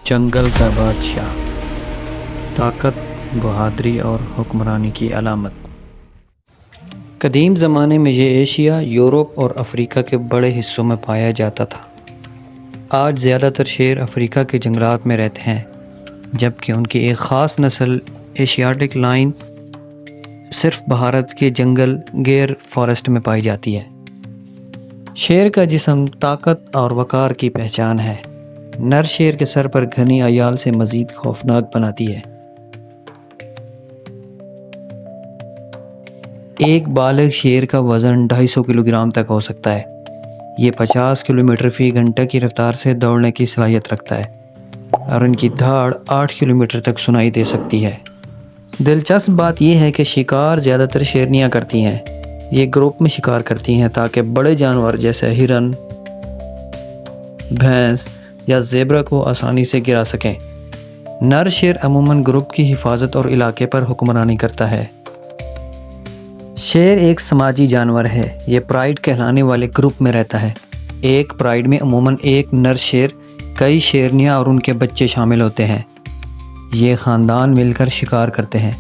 جنگل کا بادشاہ، طاقت، بہادری اور حکمرانی کی علامت۔ قدیم زمانے میں یہ ایشیا، یورپ اور افریقہ کے بڑے حصوں میں پایا جاتا تھا۔ آج زیادہ تر شیر افریقہ کے جنگلات میں رہتے ہیں، جبکہ ان کی ایک خاص نسل ایشیاٹک لائن صرف بھارت کے جنگل گیر فارسٹ میں پائی جاتی ہے۔ شیر کا جسم طاقت اور وقار کی پہچان ہے۔ نر شیر کے سر پر گھنی عیال سے مزید خوفناک بناتی ہے۔ ایک بالغ شیر کا وزن 250 کلو گرام تک ہو سکتا ہے۔ یہ 50 کلومیٹر فی گھنٹہ کی رفتار سے دوڑنے کی صلاحیت رکھتا ہے اور ان کی دھاڑ 8 کلومیٹر تک سنائی دے سکتی ہے۔ دلچسپ بات یہ ہے کہ شکار زیادہ تر شیرنیاں کرتی ہیں۔ یہ گروپ میں شکار کرتی ہیں تاکہ بڑے جانور جیسے ہرن، بھینس یا زیبرا کو آسانی سے گرا سکیں۔ نر شیر عموماً گروپ کی حفاظت اور علاقے پر حکمرانی کرتا ہے۔ شیر ایک سماجی جانور ہے۔ یہ پرائڈ کہلانے والے گروپ میں رہتا ہے۔ ایک پرائڈ میں عموماً ایک نر شیر، کئی شیرنیاں اور ان کے بچے شامل ہوتے ہیں۔ یہ خاندان مل کر شکار کرتے ہیں،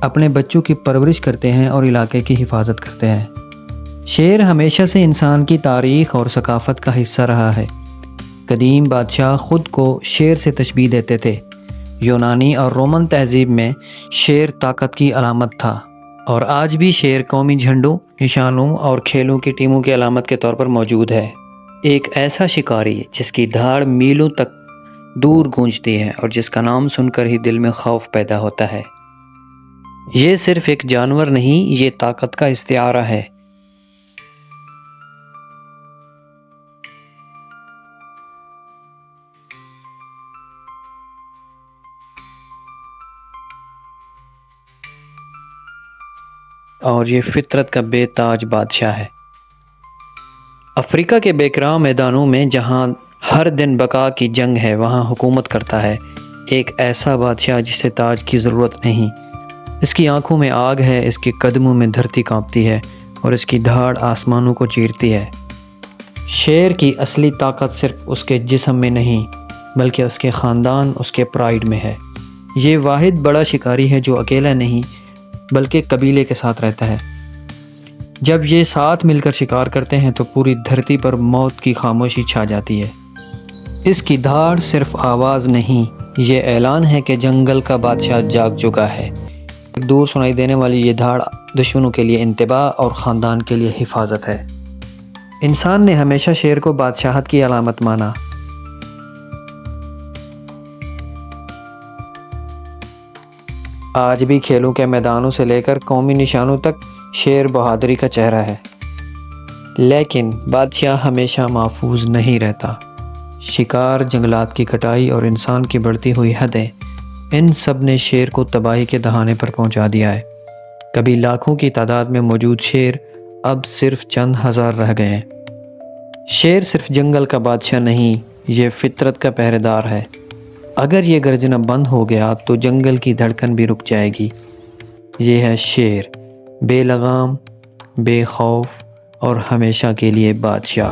اپنے بچوں کی پرورش کرتے ہیں اور علاقے کی حفاظت کرتے ہیں۔ شیر ہمیشہ سے انسان کی تاریخ اور ثقافت کا حصہ رہا ہے۔ قدیم بادشاہ خود کو شیر سے تشبیہ دیتے تھے۔ یونانی اور رومن تہذیب میں شیر طاقت کی علامت تھا، اور آج بھی شیر قومی جھنڈوں، نشانوں اور کھیلوں کی ٹیموں کی علامت کے طور پر موجود ہے۔ ایک ایسا شکاری جس کی دھاڑ میلوں تک دور گونجتی ہے اور جس کا نام سن کر ہی دل میں خوف پیدا ہوتا ہے۔ یہ صرف ایک جانور نہیں، یہ طاقت کا استعارہ ہے۔ اور یہ فطرت کا بے تاج بادشاہ ہے۔ افریقہ کے بیکراں میدانوں میں جہاں ہر دن بقا کی جنگ ہے، وہاں حکومت کرتا ہے ایک ایسا بادشاہ جسے تاج کی ضرورت نہیں۔ اس کی آنکھوں میں آگ ہے، اس کے قدموں میں دھرتی کانپتی ہے اور اس کی دھاڑ آسمانوں کو چیرتی ہے۔ شیر کی اصلی طاقت صرف اس کے جسم میں نہیں، بلکہ اس کے خاندان، اس کے پرائڈ میں ہے۔ یہ واحد بڑا شکاری ہے جو اکیلا نہیں بلکہ قبیلے کے ساتھ رہتا ہے۔ جب یہ ساتھ مل کر شکار کرتے ہیں تو پوری دھرتی پر موت کی خاموشی چھا جاتی ہے۔ اس کی دھاڑ صرف آواز نہیں، یہ اعلان ہے کہ جنگل کا بادشاہ جاگ چکا ہے۔ دور سنائی دینے والی یہ دھاڑ دشمنوں کے لیے انتباہ اور خاندان کے لیے حفاظت ہے۔ انسان نے ہمیشہ شیر کو بادشاہت کی علامت مانا۔ آج بھی کھیلوں کے میدانوں سے لے کر قومی نشانوں تک شیر بہادری کا چہرہ ہے۔ لیکن بادشاہ ہمیشہ محفوظ نہیں رہتا۔ شکار، جنگلات کی کٹائی اور انسان کی بڑھتی ہوئی حدیں، ان سب نے شیر کو تباہی کے دہانے پر پہنچا دیا ہے۔ کبھی لاکھوں کی تعداد میں موجود شیر اب صرف چند ہزار رہ گئے ہیں۔ شیر صرف جنگل کا بادشاہ نہیں، یہ فطرت کا پہرے دار ہے۔ اگر یہ گرجنا بند ہو گیا تو جنگل کی دھڑکن بھی رک جائے گی۔ یہ ہے شیر، بے لگام، بے خوف اور ہمیشہ کے لیے بادشاہ۔